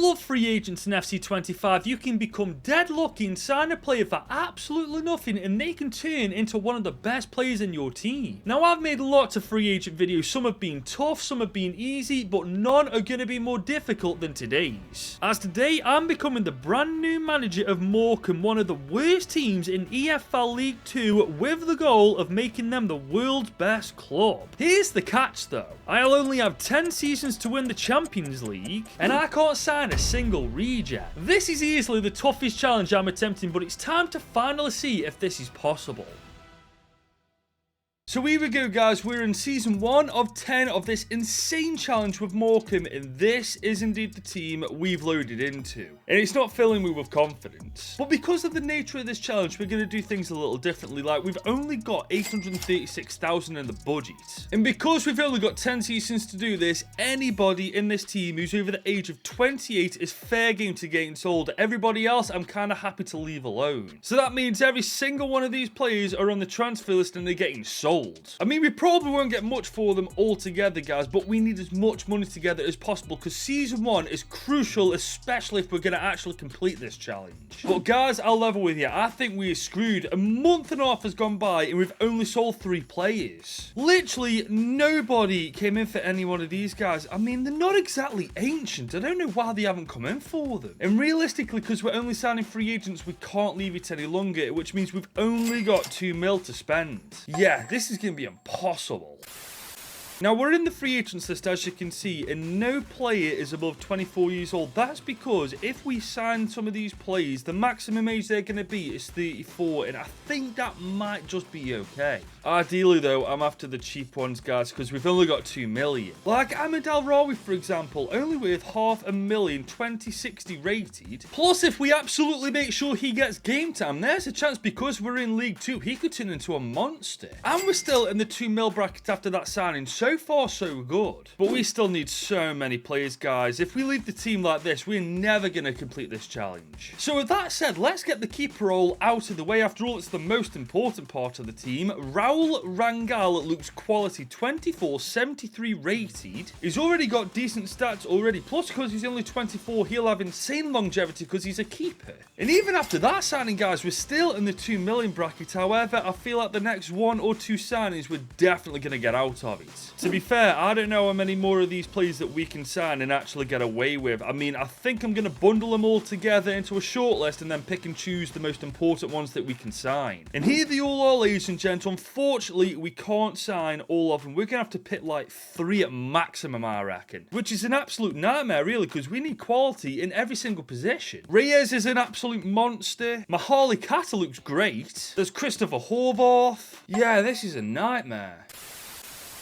love free agents in FC25. You can become dead lucky and sign a player for absolutely nothing and they can turn into one of the best players in your team. Now, I've made lots of free agent videos. Some have been tough, some have been easy, but none are going to be more difficult than today's. As today, I'm becoming the brand new manager of Morecambe, one of the worst teams in EFL League 2, with the goal of making them the world's best club. Here's the catch though. I'll only have 10 seasons to win the Champions League, and I can't sign a single reject. This is easily the toughest challenge I'm attempting, but it's time to finally see if this is possible. So here we go, guys. We're in season 1 of 10 of this insane challenge with Morecambe, and this is indeed the team we've loaded into. And it's not filling me with confidence. But because of the nature of this challenge, we're going to do things a little differently. Like, we've only got 836,000 in the budget. And because we've only got 10 seasons to do this, anybody in this team who's over the age of 28 is fair game to getting sold. Everybody else, I'm kind of happy to leave alone. So that means every single one of these players are on the transfer list and they're getting sold. I mean, we probably won't get much for them altogether, guys, but we need as much money together as possible because season 1 is crucial, especially if we're going to actually complete this challenge. But guys, I'll level with you. I think we are screwed. A month and a half has gone by and we've only sold 3 players. Literally nobody came in for any one of these guys. I mean, they're not exactly ancient. I don't know why they haven't come in for them. And realistically, because we're only signing free agents, we can't leave it any longer, which means we've only got 2 mil to spend. Yeah, this is going to be impossible. Now, we're in the free agents list, as you can see, and no player is above 24 years old. That's because if we sign some of these players, the maximum age they're going to be is 34, and I think that might just be okay. Ideally, though, I'm after the cheap ones, guys, because we've only got 2 million. Like Ahmed Al-Rawi, for example, only worth $500,000, 2060 rated. Plus, if we absolutely make sure he gets game time, there's a chance because we're in League 2, he could turn into a monster. And we're still in the 2 mil bracket after that signing. So far, so good. But we still need so many players, guys. If we leave the team like this, we're never going to complete this challenge. So with that said, let's get the keeper role out of the way. After all, it's the most important part of the team. Raul Rangal looks quality, 24, 73 rated. He's already got decent stats already. Plus, because he's only 24, he'll have insane longevity because he's a keeper. And even after that signing, guys, we're still in the 2 million bracket. However, I feel like the next 1 or 2 signings, we're definitely going to get out of it. To be fair, I don't know how many more of these players that we can sign and actually get away with. I mean, I think I'm going to bundle them all together into a shortlist and then pick and choose the most important ones that we can sign. And here they all are, ladies and gents. Unfortunately, we can't sign all of them. We're going to have to pick like 3 at maximum, I reckon. Which is an absolute nightmare, really, because we need quality in every single position. Reyes is an absolute monster. Mahali Kata looks great. There's Christopher Horvath. Yeah, this is a nightmare.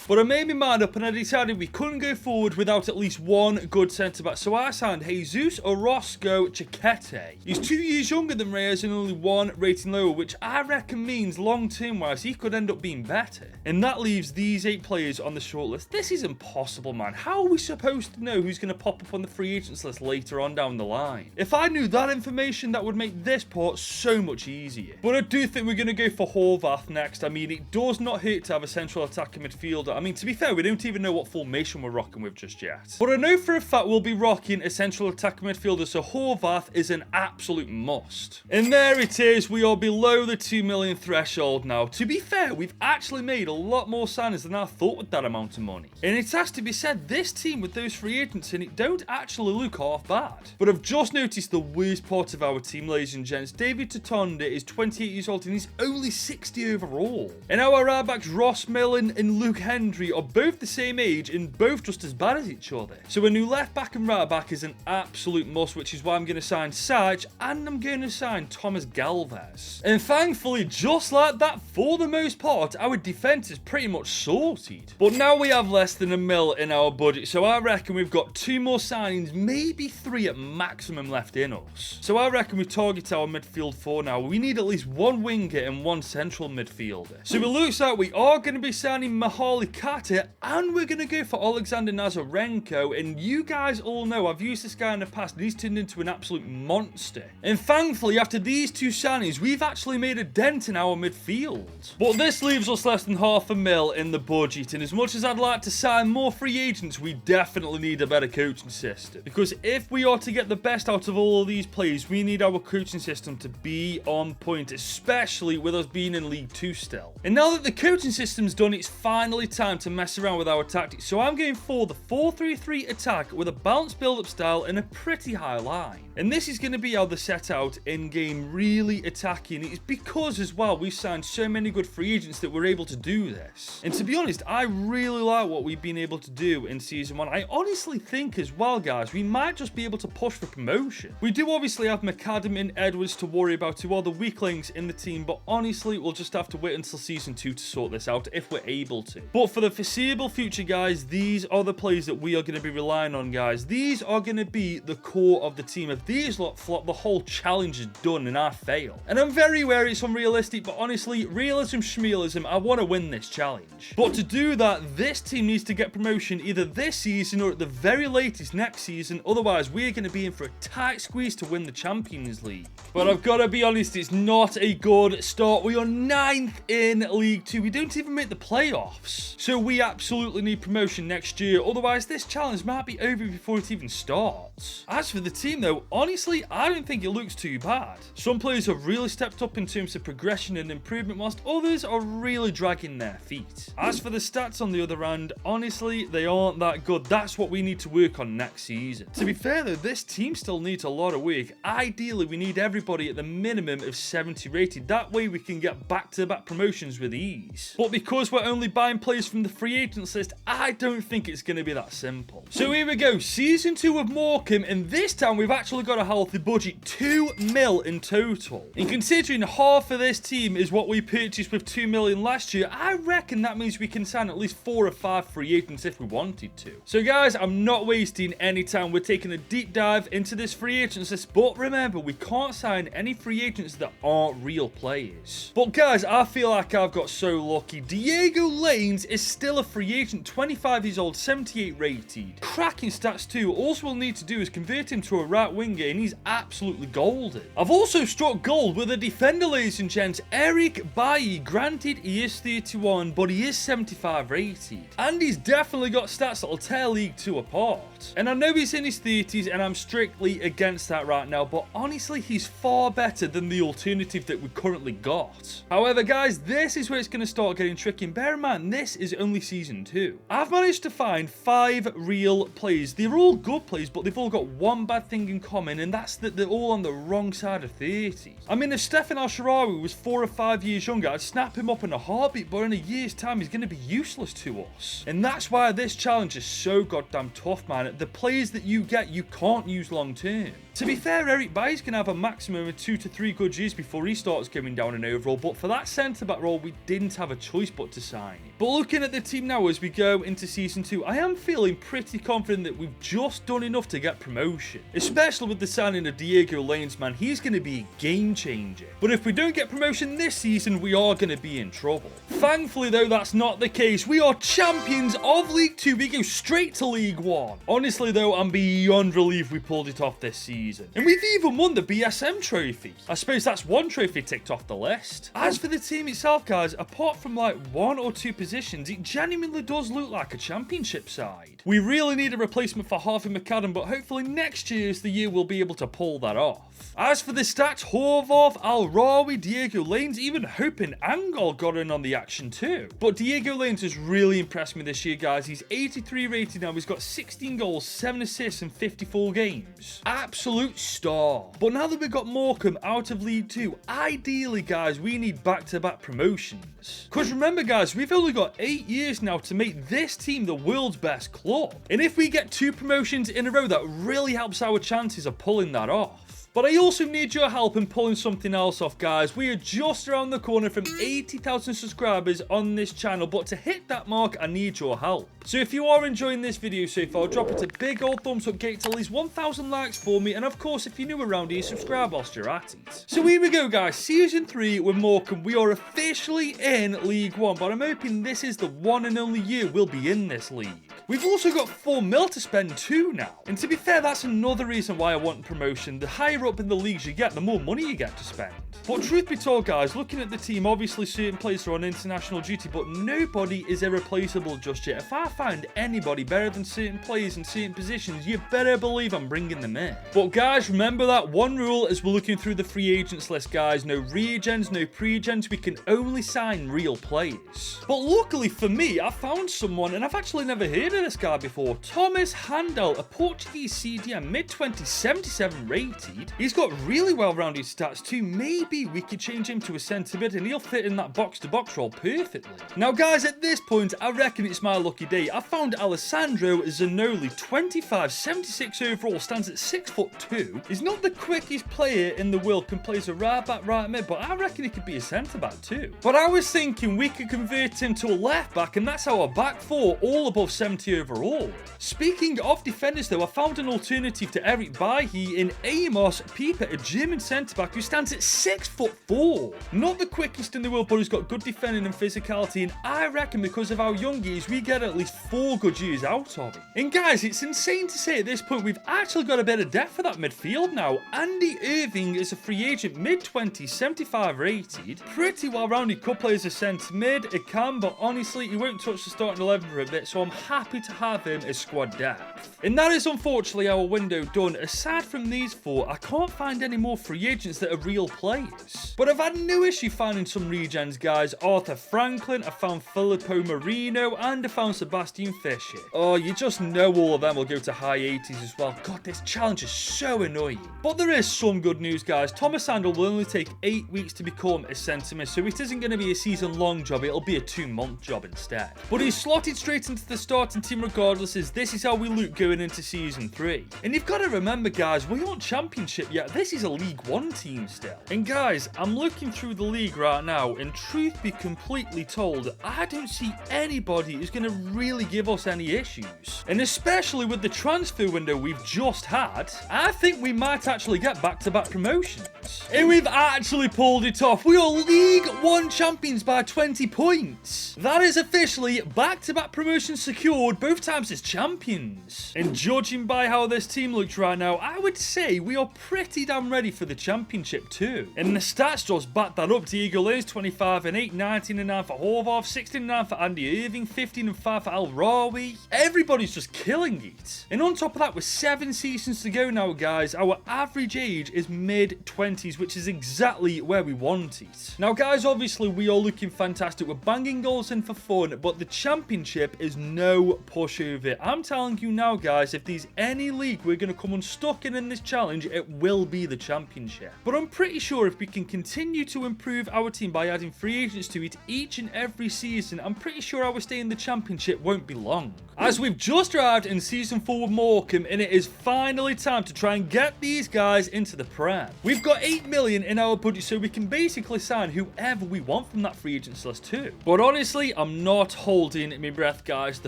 But I made my mind up and I decided we couldn't go forward without at least one good centre-back. So I signed Jesus Orozco Chiquete. He's 2 years younger than Reyes and only 1 rating lower, which I reckon means long-term wise he could end up being better. And that leaves these 8 players on the shortlist. This is impossible, man. How are we supposed to know who's going to pop up on the free agents list later on down the line? If I knew that information, that would make this part so much easier. But I do think we're going to go for Horvath next. I mean, it does not hurt to have a central attacking midfielder. I mean, to be fair, we don't even know what formation we're rocking with just yet. But I know for a fact we'll be rocking a central attacking midfielder, so Horvath is an absolute must. And there it is. We are below the 2 million threshold now. To be fair, we've actually made a lot more signings than I thought with that amount of money. And it has to be said, this team with those free agents in it don't actually look half bad. But I've just noticed the worst part of our team, ladies and gents. David Tatonda is 28 years old and he's only 60 overall. And our right backs Ross Millen and Luke Hendry are both the same age and both just as bad as each other. So a new left back and right back is an absolute must, which is why I'm going to sign Sarge and I'm going to sign Thomas Galvez. And thankfully, just like that, for the most part, our defence is pretty much sorted. But now we have less than $1 million in our budget, so I reckon we've got 2 more signings, maybe 3 at maximum left in us. So I reckon we target our midfield 4 now. We need at least 1 winger and 1 central midfielder. So it looks like we are going to be signing Mahali Nakata, and we're going to go for Alexander Nazarenko. And you guys all know I've used this guy in the past, and he's turned into an absolute monster. And thankfully, after these two signings, we've actually made a dent in our midfield. But this leaves us less than $500,000 in the budget, and as much as I'd like to sign more free agents, we definitely need a better coaching system. Because if we are to get the best out of all of these players, we need our coaching system to be on point, especially with us being in League 2 still. And now that the coaching system's done, it's finally time to mess around with our tactics. So I'm going for the 4-3-3 attack with a balanced build-up style and a pretty high line. And this is going to be how they're set out in-game, really attacking. It's because as well, we've signed so many good free agents that we're able to do this. And to be honest, I really like what we've been able to do in Season 1. I honestly think as well, guys, we might just be able to push for promotion. We do obviously have McAdam and Edwards to worry about, who are the weak links in the team, but honestly, we'll just have to wait until Season 2 to sort this out if we're able to. But for the foreseeable future, guys, these are the players that we are going to be relying on, guys. These are going to be the core of the team. If these lot flop, the whole challenge is done and I fail. And I'm very aware it's unrealistic, but honestly, realism schmealism, I want to win this challenge. But to do that, this team needs to get promotion either this season or at the very latest next season. Otherwise, we're going to be in for a tight squeeze to win the Champions League. But I've got to be honest, it's not a good start. We are 9th in League 2. We don't even make the playoffs. So we absolutely need promotion next year. Otherwise, this challenge might be over before it even starts. As for the team though, honestly, I don't think it looks too bad. Some players have really stepped up in terms of progression and improvement, whilst others are really dragging their feet. As for the stats on the other hand, honestly, they aren't that good. That's what we need to work on next season. To be fair though, this team still needs a lot of work. Ideally, we need everybody at the minimum of 70 rated. That way we can get back-to-back promotions with ease. But because we're only buying players from the free agents list, I don't think it's going to be that simple. So here we go, Season 2 of Morecambe, and this time we've actually got a healthy budget, 2 mil in total. And considering half of this team is what we purchased with 2 million last year, I reckon that means we can sign at least 4 or 5 free agents if we wanted to. So guys, I'm not wasting any time. We're taking a deep dive into this free agents list, but remember, we can't sign any free agents that aren't real players. But guys, I feel like I've got so lucky. Diego Lanes is still a free agent, 25 years old, 78 rated. Cracking stats too. All we'll need to do is convert him to a right winger and he's absolutely golden. I've also struck gold with a defender, ladies and gents, Eric Bailly. Granted, he is 31, but he is 75 rated. And he's definitely got stats that'll tear League 2 apart. And I know he's in his 30s and I'm strictly against that right now, but honestly, he's far better than the alternative that we currently got. However, guys, this is where it's going to start getting tricky. And bear in mind, this is only Season 2. I've managed to find 5 real players. They're all good players, but they've all got one bad thing in common, and that's that they're all on the wrong side of 30. I mean, if Stefan Al-Sharawi was 4 or 5 years younger, I'd snap him up in a heartbeat, but in a year's time, he's going to be useless to us. And that's why this challenge is so goddamn tough, man. The players that you get, you can't use long term. To be fair, Eric Bailly's going to have a maximum of 2 to 3 good years before he starts going down in overall, but for that centre-back role, we didn't have a choice but to sign him. But looking at the team now as we go into Season 2, I am feeling pretty confident that we've just done enough to get promotion. Especially with the signing of Diego Lanes, man, he's going to be a game changer. But if we don't get promotion this season, we are going to be in trouble. Thankfully though, that's not the case. We are champions of League 2. We go straight to League 1. Honestly though, I'm beyond relieved we pulled it off this season. And we've even won the BSM trophy. I suppose that's one trophy ticked off the list. As for the team itself, guys, apart from like 1 or 2 positions, it genuinely does look like a championship side. We really need a replacement for Harvey McAdam, but hopefully next year is the year we'll be able to pull that off. As for the stats, Horvath, Al-Rawi, Diego Lanes, even Hope and Angol got in on the action too. But Diego Lanes has really impressed me this year, guys. He's 83 rated now. He's got 16 goals, 7 assists in 54 games. Absolute star. But now that we've got Morecambe out of League 2, ideally, guys, we need back-to-back promotions. Because remember, guys, we've only got 8 years now to make this team the world's best club. And if we get 2 promotions in a row, that really helps our chances of pulling that off. But I also need your help in pulling something else off, guys. We are just around the corner from 80,000 subscribers on this channel, but to hit that mark, I need your help. So if you are enjoying this video so far, drop it a big old thumbs up, get it to at least 1,000 likes for me, and of course, if you're new around here, subscribe whilst you're at it. So here we go, guys, Season 3 with Morecambe. We are officially in League 1, but I'm hoping this is the one and only year we'll be in this league. We've also got 4 mil to spend too now, and to be fair, that's another reason why I want promotion. The higher up in the leagues you get, the more money you get to spend. But truth be told, guys, looking at the team, obviously certain players are on international duty, but nobody is irreplaceable just yet. If I find anybody better than certain players in certain positions, you better believe I'm bringing them in. But guys, remember that one rule as we're looking through the free agents list, guys. No regens, no pre-gens. We can only sign real players. But luckily for me, I found someone, and I've actually never heard of this guy before. Thomas Handel, a Portuguese CDM, mid-20s, 77 rated. He's got really well-rounded stats too. Maybe we could change him to a centre mid and he'll fit in that box-to-box role perfectly. Now guys, at this point, I reckon it's my lucky day. I found Alessandro Zanoli, 25, 76 overall, stands at 6'2". He's not the quickest player in the world, can play as a right back, right mid, but I reckon he could be a centre back too. But I was thinking we could convert him to a left back, and that's our back four, all above 70 overall. Speaking of defenders though, I found an alternative to Eric Bailly in Amos Pieper, a German centre back who stands at 6'4". Not the quickest in the world, but he's got good defending and physicality, and I reckon because of how young he is, we get at least 4 good years out of him. And guys, it's insane to say at this point we've actually got a bit of depth for that midfield now. Andy Irving is a free agent, mid-20s, 75 rated. Pretty well-rounded, could play as a centre mid. It can, but honestly, he won't touch the starting 11 for a bit, so I'm happy to have him as squad depth. And that is unfortunately our window done. Aside from these 4, I can't find any more free agents that are real players. But I've had no issue finding some regens, guys. Arthur Franklin, I found Filippo Marino, and I found Sebastian Fischer. Oh, you just know all of them will go to high 80s as well. God, this challenge is so annoying. But there is some good news, guys. Thomas Handel will only take 8 weeks to become a centre mid, so it isn't going to be a season-long job. It'll be a 2-month job instead. But he's slotted straight into the starting team regardless, as this is how we look going into Season 3. And you've got to remember, guys, we aren't Championship yet. This is a League 1 team still. And guys, I'm looking through the league right now, and truth be completely told, I don't see anybody who's going to really give us any issues. And especially with the transfer window we've just had, I think we might actually get back-to-back promotions. And we've actually pulled it off. We are League 1 champions by 20 points. That is officially back-to-back promotions secured, both times as champions. And judging by how this team looks right now, I would say we are pretty damn ready for the championship too. And the stats just back that up. Diego Lainez, 25 and 8, 19 and 9 for Horvath, 16 and 9 for Andy Irving, 15 and 5 for Al Rawi. Everybody's just killing it. And on top of that, with 7 seasons to go now, guys, our average age is mid-20s, which is exactly where we want it. Now, guys, obviously, we are looking fantastic. We're banging goals in for fun, but the championship is no pushover. I'm telling you now, guys, if there's any league we're going to come unstuck in this challenge, it will be the championship. But I'm pretty sure if we can continue to improve our team by adding free agents to it each and every season, I'm pretty sure our stay in the championship won't be long. As we've just arrived in Season 4 with Morecambe, and it is finally time to try and get these guys into the Prem. We've got 8 million in our budget, so we can basically sign whoever we want from that free agents list too. But honestly, I'm not holding my breath, guys. The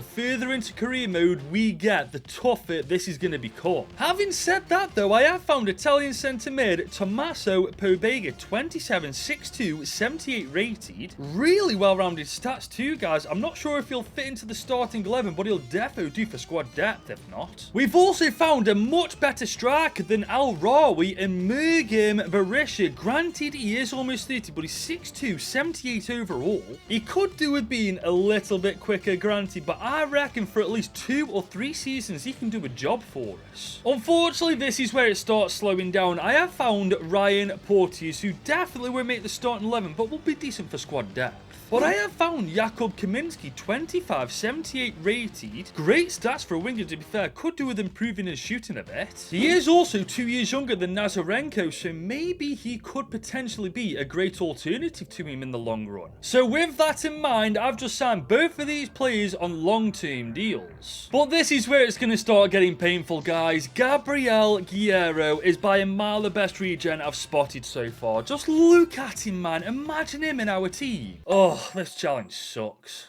further into career mode we get, the tougher this is going to become. Having said that though, I have found Italian centre mid Tommaso Pobega, 27, 6'2", 78 rated. Really well-rounded stats too, guys. I'm not sure if he'll fit into the starting 11, but he'll defo do for squad depth if not. We've also found a much better striker than Al Rawi in Mergim Berisha. Granted, he is almost 30, but he's 6'2", 78 overall. He could do with being a little bit quicker, granted, but I reckon for at least 2 or 3 seasons, he can do a job for us. Unfortunately, this is where it starts slowing down. I have found Ryan Porteous, who definitely won't make the starting 11, but will be decent for squad depth. But I have found Jakub Kaminski 2578 rated. Great stats for a winger, to be fair. Could do with improving his shooting a bit. He is also 2 years younger than Nazarenko, so maybe he could potentially be a great alternative to him in the long run. So with that in mind, I've just signed both of these players on long-term deals. But this is where it's going to start getting painful, guys. Gabriel Guerrero is by a mile the best regen I've spotted so far. Just look at him, man. Imagine him in our team. Oh, this challenge sucks.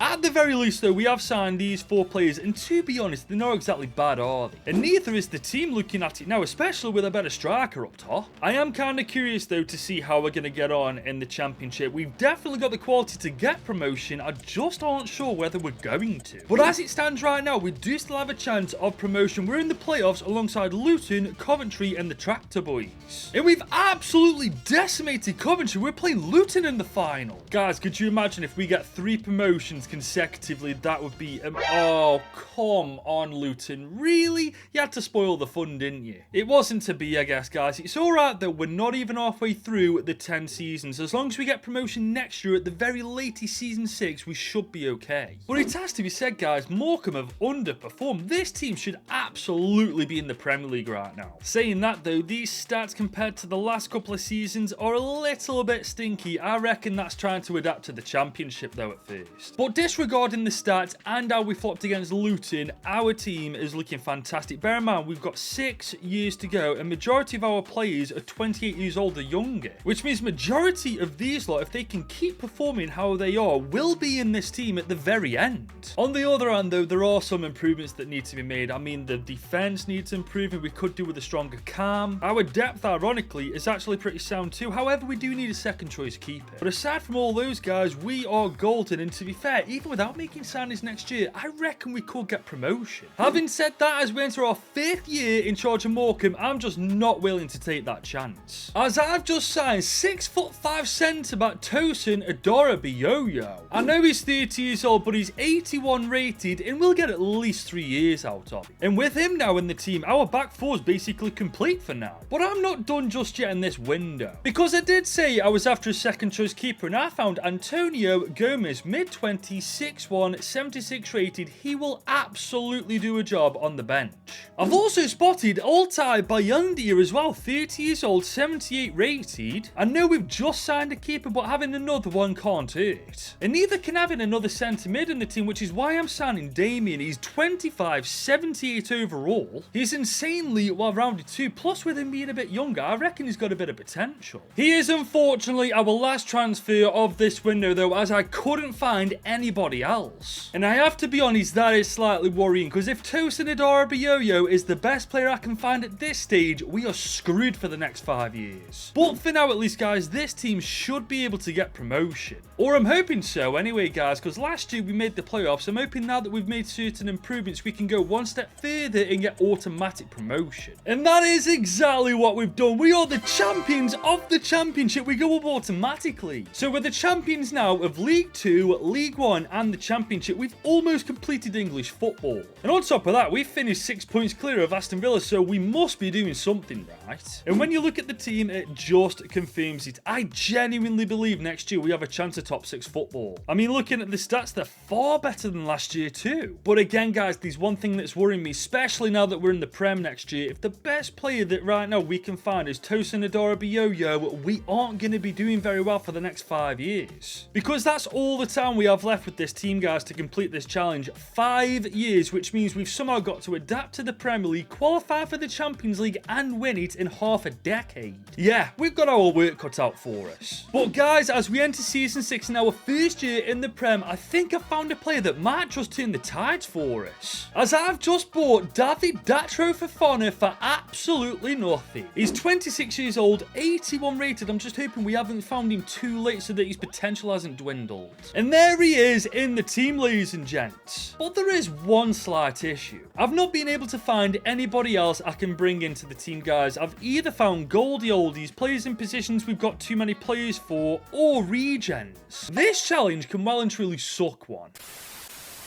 At the very least, though, we have signed these 4 players, and to be honest, they're not exactly bad, are they? And neither is the team looking at it now, especially with a better striker up top. I am kind of curious, though, to see how we're going to get on in the championship. We've definitely got the quality to get promotion. I just aren't sure whether we're going to. But as it stands right now, we do still have a chance of promotion. We're in the playoffs alongside Luton, Coventry, and the Tractor Boys. And we've absolutely decimated Coventry. We're playing Luton in the final. Guys, could you imagine if we get 3 promotions consecutively? That would be oh, come on, Luton. Really? You had to spoil the fun, didn't you? It wasn't to be, I guess, guys. It's alright though. We're not even halfway through the 10 seasons. As long as we get promotion next year at the very latest season 6, we should be okay. But it has to be said, guys, Morecambe have underperformed. This team should absolutely be in the Premier League right now. Saying that though, these stats compared to the last couple of seasons are a little bit stinky. I reckon that's trying to adapt to the championship though at first. But disregarding the stats and how we flopped against Luton, our team is looking fantastic. Bear in mind, we've got 6 years to go, and majority of our players are 28 years old or younger, which means majority of these lot, if they can keep performing how they are, will be in this team at the very end. On the other hand, though, there are some improvements that need to be made. I mean, the defense needs improving. We could do with a stronger calm. Our depth, ironically, is actually pretty sound too. However, we do need a second choice keeper. But aside from all those guys, we are golden, and to be fair, even without making signings next year, I reckon we could get promotion. Having said that, as we enter our 5th year in charge of Morecambe, I'm just not willing to take that chance. As I've just signed 6'5" centre-back Tosin Adorabioyo. I know he's 30 years old, but he's 81 rated, and we'll get at least 3 years out of him. And with him now in the team, our back 4 is basically complete for now. But I'm not done just yet in this window, because I did say I was after a second choice keeper, and I found Antonio Gomez, mid-20s, 6'1", 76 rated. He will absolutely do a job on the bench. I've also spotted Altay Bayundia as well, 30 years old, 78 rated. I know we've just signed a keeper, but having another one can't hurt. And neither can having another centre mid in the team, which is why I'm signing Damien. He's 25, 78 overall. He's insanely well-rounded too, plus with him being a bit younger, I reckon he's got a bit of potential. He is unfortunately our last transfer of this window though, as I couldn't find anybody else. And I have to be honest, that is slightly worrying, because if Tosin Adorabioyo is the best player I can find at this stage, we are screwed for the next 5 years. But for now at least, guys, this team should be able to get promotion. Or I'm hoping so anyway, guys, because last year we made the playoffs. I'm hoping now that we've made certain improvements, we can go one step further and get automatic promotion. And that is exactly what we've done. We are the champions of the championship. We go up automatically. So we're the champions now of League 2, League 1 and the championship. We've almost completed English football. And on top of that, we've finished 6 points clear of Aston Villa, so we must be doing something right. And when you look at the team, it just confirms it. I genuinely believe next year we have a chance of top 6 football. I mean, looking at the stats, they're far better than last year too. But again, guys, there's one thing that's worrying me, especially now that we're in the Prem next year. If the best player that right now we can find is Tosin Adorabioyo, we aren't going to be doing very well for the next 5 years. Because that's all the time we have left with this team, guys, to complete this challenge. 5 years, which means we've somehow got to adapt to the Premier League, qualify for the Champions League and win it in half a decade. Yeah, we've got our work cut out for us. But guys, as we enter season 6 in our first year in the Prem, I think I found a player that might just turn the tides for us. As I've just bought David Datro Fofana for absolutely nothing. He's 26 years old, 81 rated. I'm just hoping we haven't found him too late so that his potential hasn't dwindled. And there he is in the team, ladies and gents. But there is one slight issue. I've not been able to find anybody else I can bring into the team, guys. I've either found Goldie Oldies, players in positions we've got too many players for, or regens. This challenge can well and truly suck one.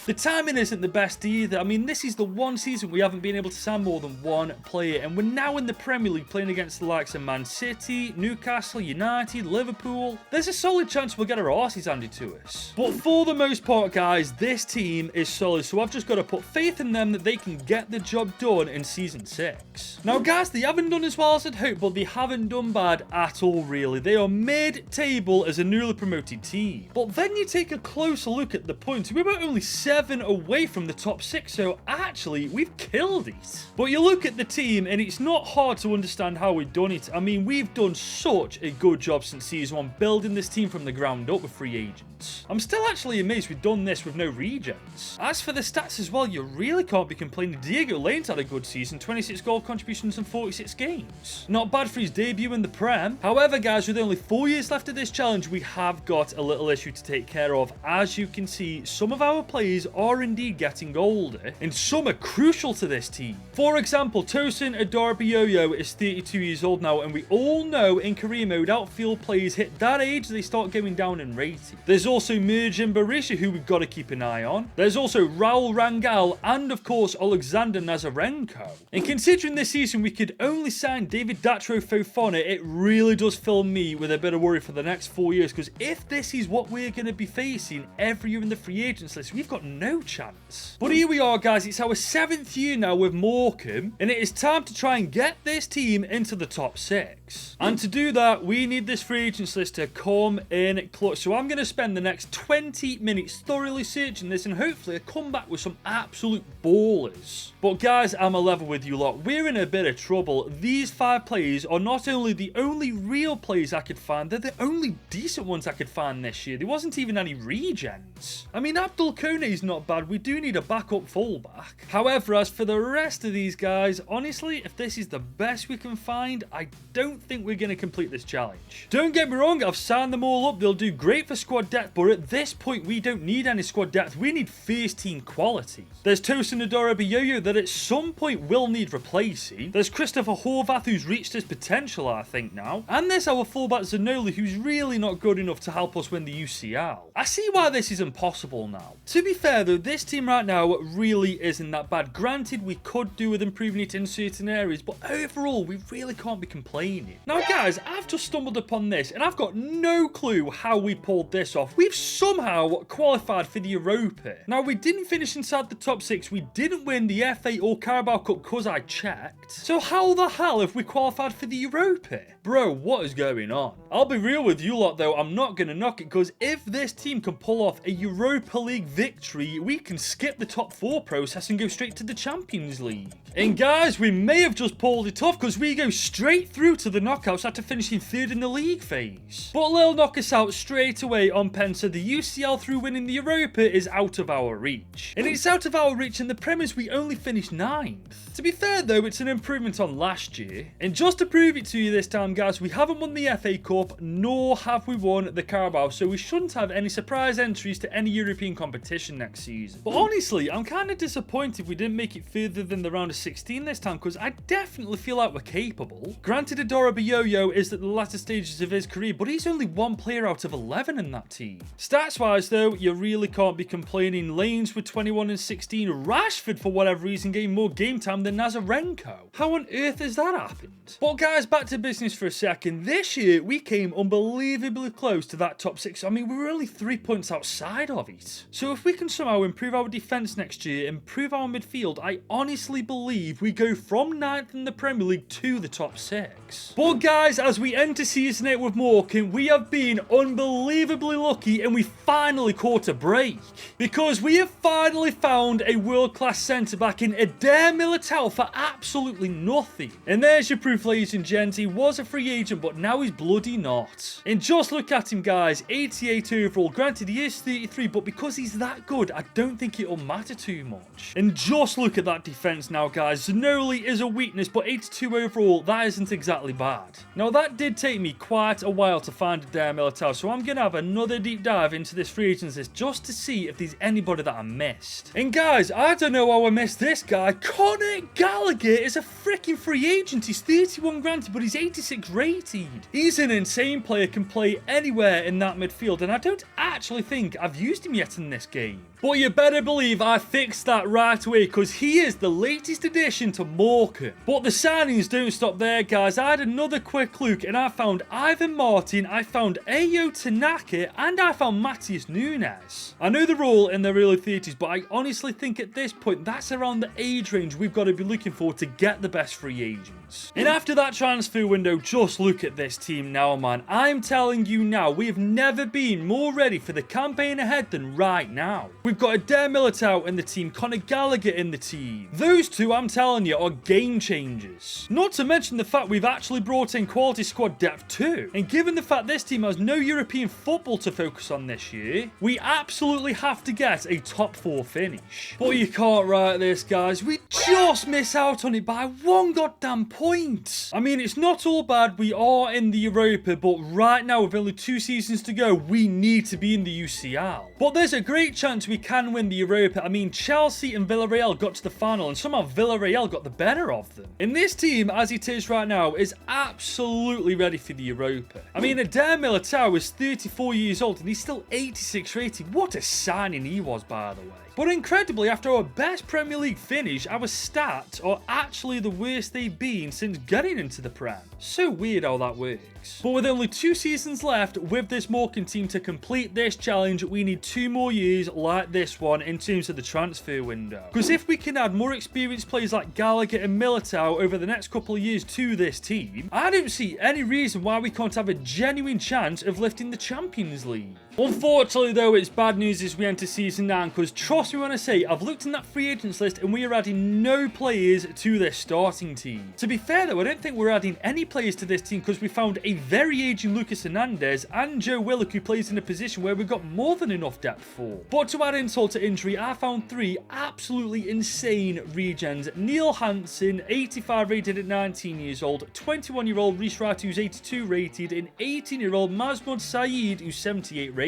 The timing isn't the best either. I mean, this is the one season we haven't been able to sign more than one player, and we're now in the Premier League playing against the likes of Man City, Newcastle, United, Liverpool. There's a solid chance we'll get our arses handed to us. But for the most part, guys, this team is solid, so I've just got to put faith in them that they can get the job done in Season 6. Now, guys, they haven't done as well as I'd hoped, but they haven't done bad at all, really. They are mid-table as a newly promoted team. But then you take a closer look at the points. We were only 7 away from the top 6, so actually, we've killed it. But you look at the team, and it's not hard to understand how we've done it. I mean, we've done such a good job since Season 1, building this team from the ground up with free agents. I'm still actually amazed we've done this with no regens. As for the stats as well, you really can't be complaining. Diego Lane's had a good season, 26 goal contributions in 46 games. Not bad for his debut in the Prem. However, guys, with only 4 years left of this challenge, we have got a little issue to take care of. As you can see, some of our players are indeed getting older, and some are crucial to this team. For example, Tosin Adarabioyo is 32 years old now, and we all know in career mode, outfield players hit that age, they start going down in rating. There's also Mirjan Berisha, who we've got to keep an eye on. There's also Raul Rangal, and of course, Alexander Nazarenko. And considering this season we could only sign David Datro Fofana, it really does fill me with a bit of worry for the next 4 years, because if this is what we're going to be facing every year in the free agents list, we've got no chance. But here we are, guys. It's our 7th year now with Morecambe, and it is time to try and get this team into the top 6. And to do that, we need this free agents list to come in clutch. So I'm going to spend the next 20 minutes thoroughly searching this, and hopefully I come back with some absolute ballers. But guys, I'm a level with you lot. We're in a bit of trouble. These 5 players are not only the only real players I could find, they're the only decent ones I could find this year. There wasn't even any regens. I mean, Abdul Kone's not bad. We do need a backup fullback. However, as for the rest of these guys, honestly, if this is the best we can find, I don't think we're going to complete this challenge. Don't get me wrong, I've signed them all up. They'll do great for squad depth, but at this point, we don't need any squad depth. We need first team quality. There's Tosin Adarabioyo that at some point will need replacing. There's Christopher Horvath, who's reached his potential, I think, now. And there's our fullback Zanoli, who's really not good enough to help us win the UCL. I see why this is impossible now. To be fair, though, this team right now really isn't that bad. Granted, we could do with improving it in certain areas, but overall, we really can't be complaining. Now, guys, I've just stumbled upon this, and I've got no clue how we pulled this off. We've somehow qualified for the Europa. Now, we didn't finish inside the top 6. We didn't win the FA or Carabao Cup because I checked. So how the hell have we qualified for the Europa? Bro, what is going on? I'll be real with you lot, though. I'm not going to knock it, because if this team can pull off a Europa League victory, we can skip the top 4 process and go straight to the Champions League. And guys, we may have just pulled it off, because we go straight through to the knockouts after finishing 3rd in the league phase. But they'll knock us out straight away on Pensa. The UCL through winning the Europa is out of our reach. And it's out of our reach in the Premiers, we only finished 9th. To be fair though, it's an improvement on last year. And just to prove it to you this time, guys, we haven't won the FA Cup, nor have we won the Carabao, so we shouldn't have any surprise entries to any European competition next season. But honestly, I'm kind of disappointed we didn't make it further than the round of 16 this time, because I definitely feel like we're capable. Granted, Adarabioyo is at the latter stages of his career, but he's only one player out of 11 in that team. Stats wise though, you really can't be complaining. Lanes with 21 and 16. Rashford, for whatever reason, gained more game time than Nazarenko. How on earth has that happened? But guys, back to business for a second. This year, we came unbelievably close to that top 6. I mean, we were only 3 points outside of it. So if we can somehow improve our defence next year, improve our midfield, I honestly believe we go from 9th in the Premier League to the top 6. But guys, as we enter season 8 with Morecambe, we have been unbelievably lucky, and we finally caught a break. Because we have finally found a world-class centre-back in Eder Militao for absolutely nothing. And there's your proof, ladies and gents. He was a free agent, but now he's bloody not. And just look at him, guys. 88 overall. Granted, he is 33, but because he's that good, I don't think it'll matter too much. And just look at that defence now, guys. Zanoli is a weakness, but 82 overall, that isn't exactly bad. Now, that did take me quite a while to find Eder Militao, so I'm going to have another deep dive into this free agents list just to see if there's anybody that I missed. And guys, I don't know how I missed this guy. Conor Gallagher is a freaking free agent. He's 31 granted, but he's 86 rated. He's an insane player, can play anywhere in that midfield, and I don't actually think I've used him yet in this game. But you better believe I fixed that right away because he is the latest addition to Morecambe. But the signings don't stop there, guys. I had another quick look and I found Ivan Martin, I found Ayo Tanaka, and I found Matheus Nunes. I know they're all in their early 30s, but I honestly think at this point that's around the age range we've got to be looking for to get the best free agents. And after that transfer window, just look at this team now, man. I'm telling you now, we have never been more ready for the campaign ahead than right now. We've got Eder Militao in the team, Conor Gallagher in the team. Those two, I'm telling you, are game changers. Not to mention the fact we've actually brought in quality squad depth too. And given the fact this team has no European football to focus on this year, we absolutely have to get a top 4 finish. But you can't write this, guys. We just miss out on it by one goddamn point. I mean, it's not all bad. We are in the Europa, but right now with only 2 seasons to go, we need to be in the UCL. But there's a great chance we can win the Europa. I mean, Chelsea and Villarreal got to the final and somehow Villarreal got the better of them. And this team, as it is right now, is absolutely ready for the Europa. I mean, Eder Militao is 34 years old and he's still 86 rated. What a signing he was, by the way. But incredibly, after our best Premier League finish, our stats are actually the worst they've been since getting into the Prem. So weird how that works. But with only 2 seasons left with this Morecambe team to complete this challenge, we need 2 more years like this one in terms of the transfer window. Because if we can add more experienced players like Gallagher and Militao over the next couple of years to this team, I don't see any reason why we can't have a genuine chance of lifting the Champions League. Unfortunately though, it's bad news as we enter season 9 because trust me when I say I've looked in that free agents list and we are adding no players to this starting team. To be fair though, I don't think we're adding any players to this team because we found a very aging Lucas Hernandez and Joe Willock who plays in a position where we've got more than enough depth for. But to add insult to injury, I found 3 absolutely insane regens. Neil Hansen, 85 rated at 19 years old, 21-year-old Reece Wright who's 82 rated, and 18-year-old Mazmoud Saeed who's 78 rated.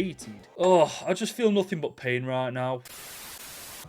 Oh, I just feel nothing but pain right now.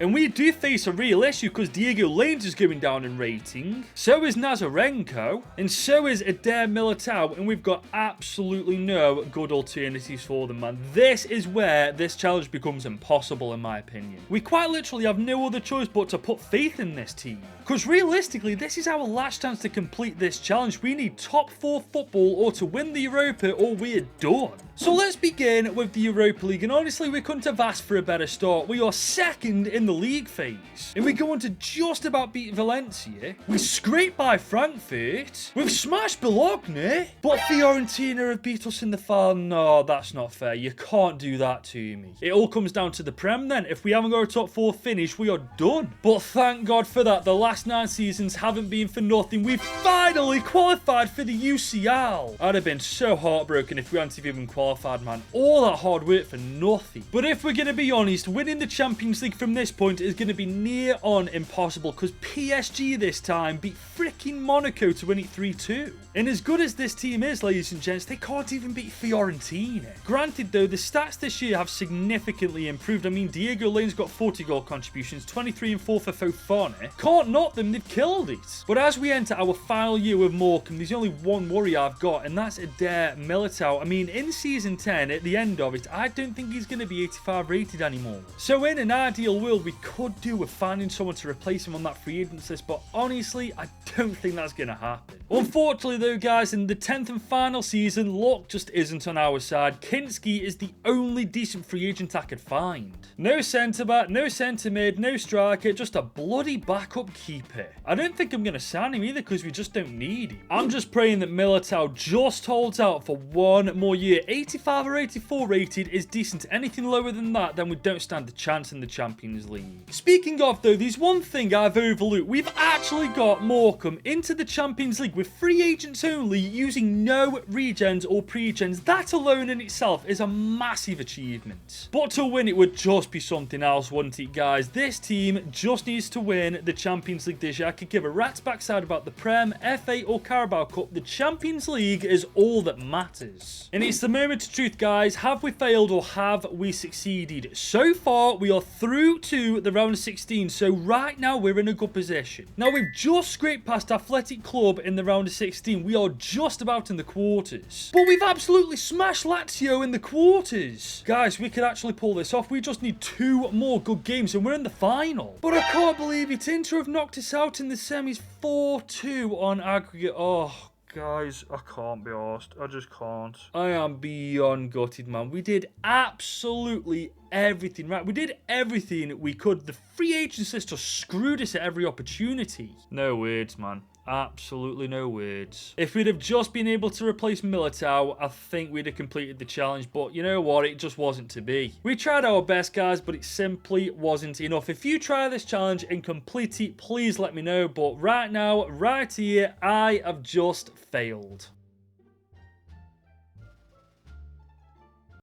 And we do face a real issue because Diego Lainez is going down in rating. So is Nazarenko. And so is Eder Militao. And we've got absolutely no good alternatives for them, man. This is where this challenge becomes impossible, in my opinion. We quite literally have no other choice but to put faith in this team. Because realistically, this is our last chance to complete this challenge. We need top 4 football or to win the Europa or we're done. So let's begin with the Europa League. And honestly, we couldn't have asked for a better start. We are second in the league phase. And we go on to just about beat Valencia. We scraped by Frankfurt. We've smashed Bologna. But Fiorentina have beat us in the final. No, that's not fair. You can't do that to me. It all comes down to the Prem then. If we haven't got a top 4 finish, we are done. But thank God for that. The last 9 seasons haven't been for nothing. We've finally qualified for the UCL. I'd have been so heartbroken if we hadn't even qualified, man. All that hard work for nothing. But if we're going to be honest, winning the Champions League from this point is going to be near on impossible because PSG this time beat freaking Monaco to win it 3-2. And as good as this team is, ladies and gents, they can't even beat Fiorentina. Granted though, the stats this year have significantly improved. I mean, Diego Lainez got 40 goal contributions, 23 and 4 for Fofana. Can't knock them, they've killed it. But as we enter our final year with Morecambe, there's only one worry I've got, and that's Eder Militao. I mean, in season 10, at the end of it, I don't think he's going to be 85 rated anymore. So in an ideal world, we could do with finding someone to replace him on that free agents list, but honestly, I don't think that's going to happen. Unfortunately though, guys, in the 10th and final season, luck just isn't on our side. Kinski is the only decent free agent I could find. No centre-back, no centre-mid, no striker, just a bloody backup keeper. I don't think I'm going to sign him either because we just don't need him. I'm just praying that Militao just holds out for one more year. 85 or 84 rated is decent. Anything lower than that, then we don't stand a chance in the Champions League. Speaking of though, there's one thing I've overlooked. We've actually got Morecambe into the Champions League with free agents only, using no regens or pre-gens. That alone in itself is a massive achievement. But to win it would just be something else, wouldn't it, guys? This team just needs to win the Champions League this year. I could give a rat's backside about the Prem, FA or Carabao Cup. The Champions League is all that matters. And it's the moment of truth, guys. Have we failed or have we succeeded? So far, we are through to the round of 16. So right now, we're in a good position. Now, we've just scraped past Athletic Club in the round of 16. We are just about in the quarters. But we've absolutely smashed Lazio in the quarters. Guys, we could actually pull this off. We just need 2 more good games and we're in the final. But I can't believe it. Inter have knocked us out in the semis 4-2 on aggregate. Oh, guys, I can't be arsed. I just can't. I am beyond gutted, man. We did absolutely everything right. We did everything we could. The free agents list just screwed us at every opportunity. No words, man. Absolutely no words. If we'd have just been able to replace Militao, I think we'd have completed the challenge. But you know what? It just wasn't to be. We tried our best, guys, but it simply wasn't enough. If you try this challenge and complete it, please let me know. But right now, right here, I have just failed.